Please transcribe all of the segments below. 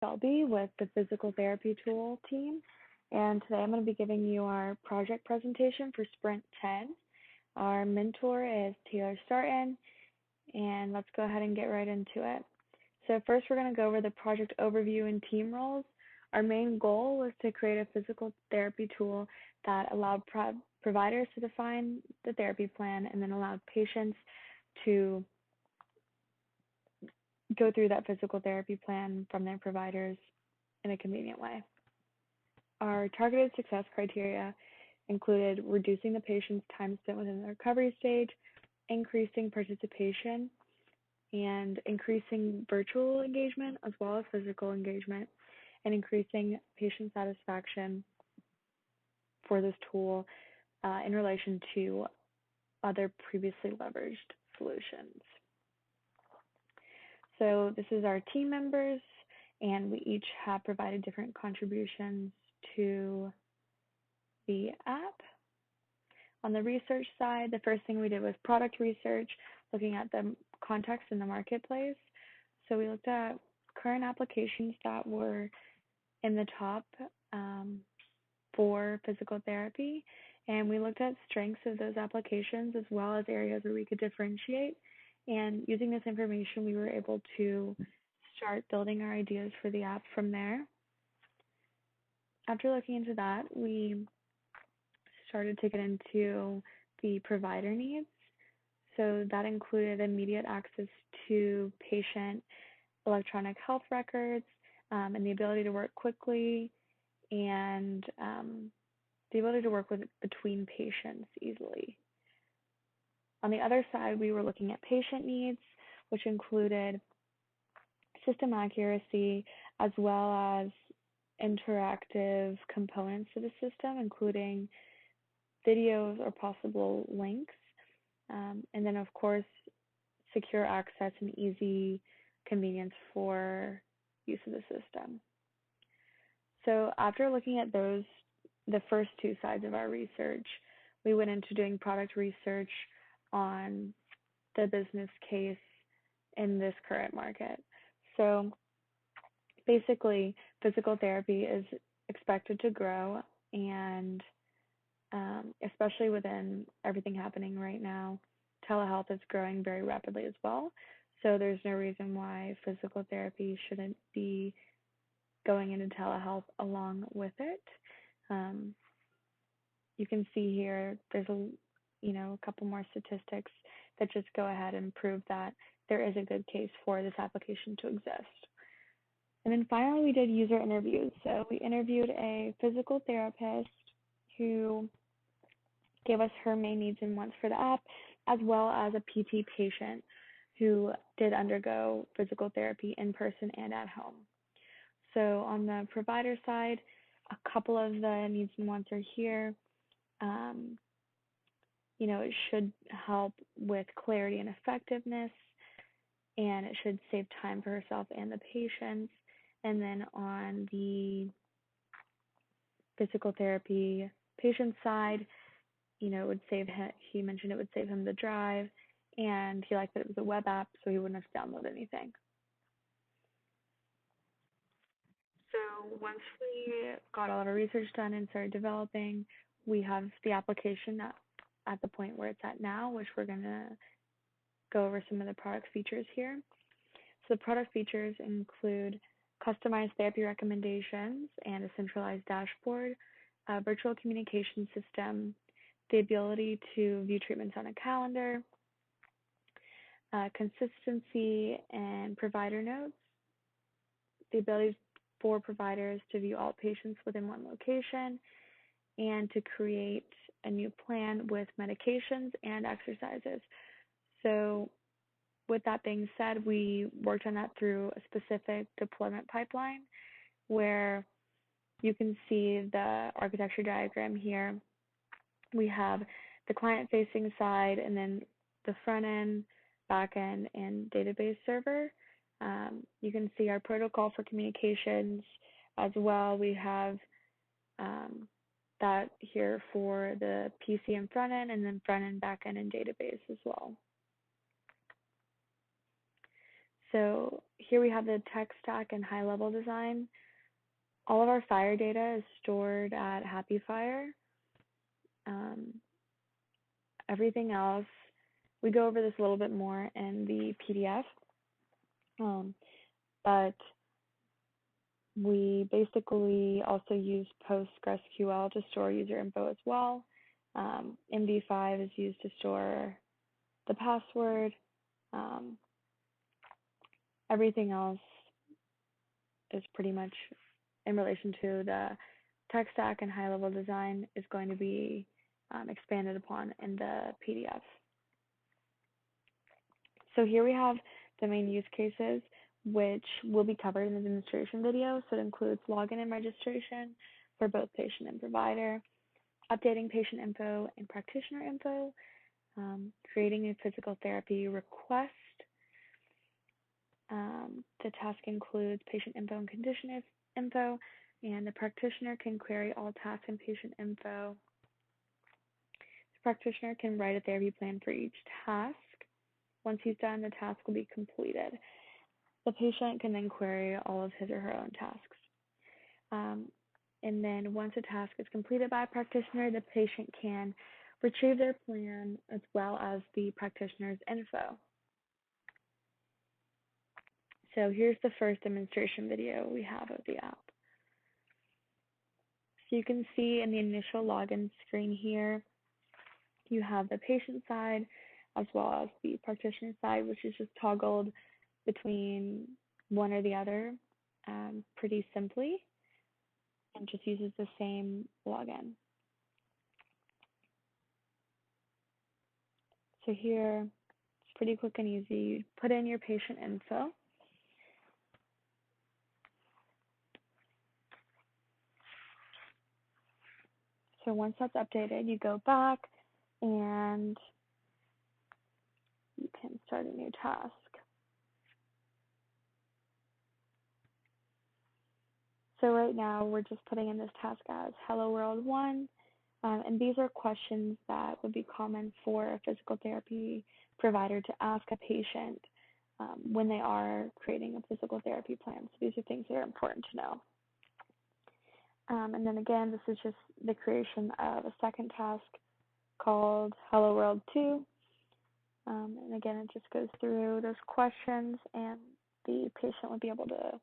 Selby with the physical therapy tool team. And today I'm going to be giving you our project presentation for Sprint 10. Our mentor is Taylor Starton, and let's go ahead and get right into it. So first we're going to go over the project overview and team roles. Our main goal was to create a physical therapy tool that allowed providers to define the therapy plan and then allowed patients to go through that physical therapy plan from their providers in a convenient way. Our targeted success criteria included reducing the patient's time spent within the recovery stage, increasing participation, and increasing virtual engagement as well as physical engagement, and increasing patient satisfaction for this tool in relation to other previously leveraged solutions. So this is our team members, and we each have provided different contributions to the app. On the research side, the first thing we did was product research, looking at the context in the marketplace. So we looked at current applications that were in the top for physical therapy, and we looked at strengths of those applications as well as areas where we could differentiate. And using this information, we were able to start building our ideas for the app from there. After looking into that, we started to get into the provider needs. So that included immediate access to patient electronic health records, and the ability to work quickly, and the ability to work between patients easily. On the other side, we were looking at patient needs, which included system accuracy as well as interactive components to the system, including videos or possible links, and then of course secure access and easy convenience for use of the system. So after looking at the first two sides of our research, we went into doing product research on the business case in this current market. So basically, physical therapy is expected to grow, and especially within everything happening right now, telehealth is growing very rapidly as well. So there's no reason why physical therapy shouldn't be going into telehealth along with it. You can see here there's a couple more statistics that just go ahead and prove that there is a good case for this application to exist. And then finally, we did user interviews. So we interviewed a physical therapist who gave us her main needs and wants for the app, as well as a PT patient who did undergo physical therapy in person and at home. So on the provider side, a couple of the needs and wants are here. It should help with clarity and effectiveness, and it should save time for herself and the patients. And then on the physical therapy patient side, it would save him, he mentioned it would save him the drive, and he liked that it was a web app, so he wouldn't have to download anything. So once we got all of our research done and started developing, we have the application at the point where it's at now, which we're going to go over some of the product features here. So the product features include customized therapy recommendations and a centralized dashboard, a virtual communication system, the ability to view treatments on a calendar, consistency and provider notes, the ability for providers to view all patients within one location, and to create a new plan with medications and exercises. So with that being said, we worked on that through a specific deployment pipeline where you can see the architecture diagram here. We have the client-facing side, and then the front end, back end, and database server. You can see our protocol for communications as well. We have that here for the PC and front end, and then front end, back end, and database as well. So here we have the tech stack and high-level design. All of our Fire data is stored at HappyFire. Everything else, we go over this a little bit more in the PDF, but we basically also use PostgreSQL to store user info as well. MD5 is used to store the password. Everything else is pretty much in relation to the tech stack and high-level design is going to be expanded upon in the PDF. So here we have the main use cases, which will be covered in the demonstration video. So it includes login and registration for both patient and provider, updating patient info and practitioner info, creating a physical therapy request. The task includes patient info and condition info, and the practitioner can query all task and patient info. The practitioner can write a therapy plan for each task. Once he's done, the task will be completed. The patient can then query all of his or her own tasks. And then once a task is completed by a practitioner, the patient can retrieve their plan as well as the practitioner's info. So here's the first demonstration video we have of the app. So you can see in the initial login screen here, you have the patient side as well as the practitioner side, which is just toggled between one or the other pretty simply, and just uses the same login. So here, it's pretty quick and easy. You put in your patient info. So once that's updated, you go back and you can start a new task. So right now, we're just putting in this task as Hello World 1, and these are questions that would be common for a physical therapy provider to ask a patient when they are creating a physical therapy plan. So these are things that are important to know. And then again, this is just the creation of a second task called Hello World 2. And again, it just goes through those questions, and the patient would be able to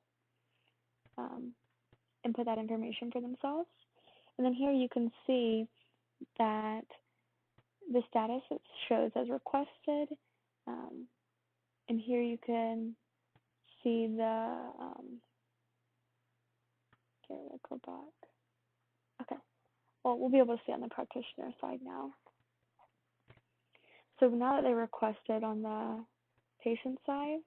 input that information for themselves. And then here you can see that the status shows as requested. And here you can see the, here, we'll go back. Okay, well, we'll be able to see on the practitioner side now. So now that they requested on the patient side,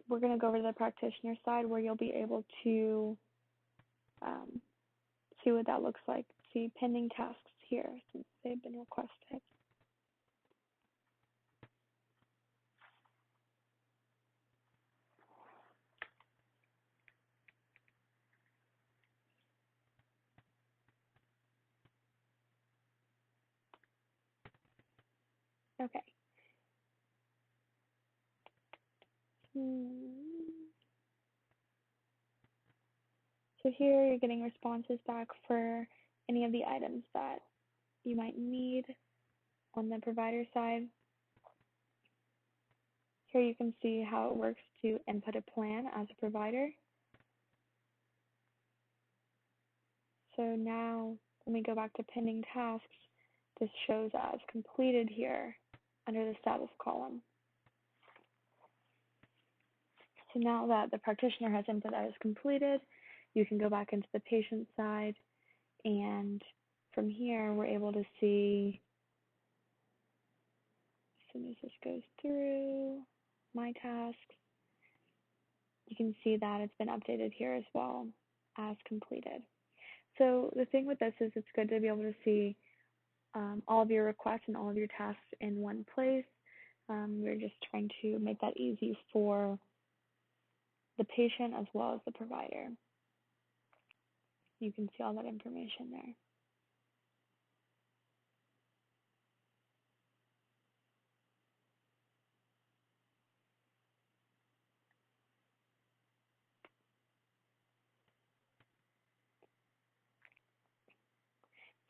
we're going to go over to the practitioner side where you'll be able to see what that looks like. See pending tasks here since they've been requested. Okay. So here you're getting responses back for any of the items that you might need on the provider side. Here you can see how it works to input a plan as a provider. So now when we go back to pending tasks, this shows as completed here under the status column. So now that the practitioner has input that is completed, you can go back into the patient side, and from here we're able to see, as soon as this goes through my tasks, you can see that it's been updated here as well as completed. So the thing with this is it's good to be able to see all of your requests and all of your tasks in one place. We're just trying to make that easy for the patient as well as the provider. You can see all that information there.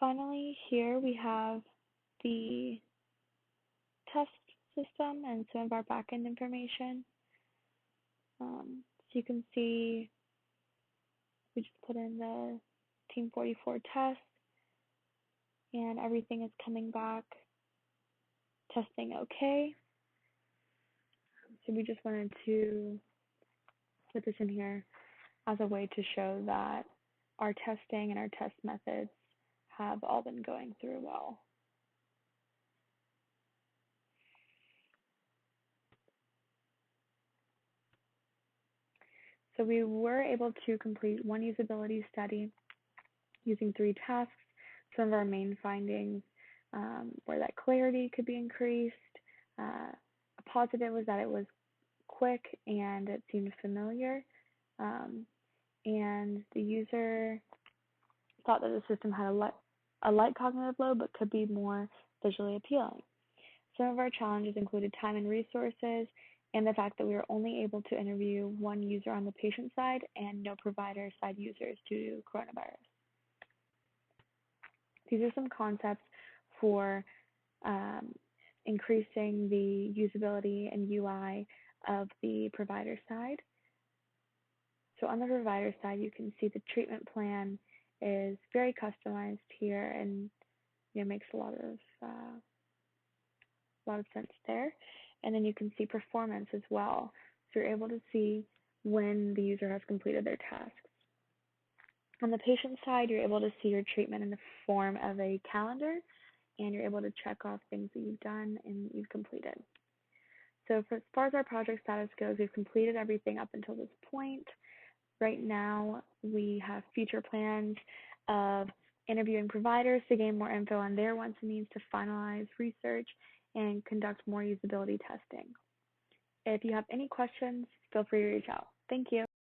Finally, here we have the test system and some of our backend information. So you can see we just put in the Team 44 test and everything is coming back testing okay. So we just wanted to put this in here as a way to show that our testing and our test methods have all been going through well. So we were able to complete one usability study using 3 tasks. Some of our main findings were that clarity could be increased. A positive was that it was quick and it seemed familiar. And the user thought that the system had a light cognitive load but could be more visually appealing. Some of our challenges included time and resources, and the fact that we were only able to interview one user on the patient side and no provider side users due to coronavirus. These are some concepts for increasing the usability and UI of the provider side. So on the provider side, you can see the treatment plan is very customized here and makes a lot of sense there. And then you can see performance as well. So you're able to see when the user has completed their tasks. On the patient side, you're able to see your treatment in the form of a calendar, and you're able to check off things that you've done and you've completed. So as far as our project status goes, we've completed everything up until this point. Right now, we have future plans of interviewing providers to gain more info on their wants and needs to finalize research and conduct more usability testing. If you have any questions, feel free to reach out. Thank you.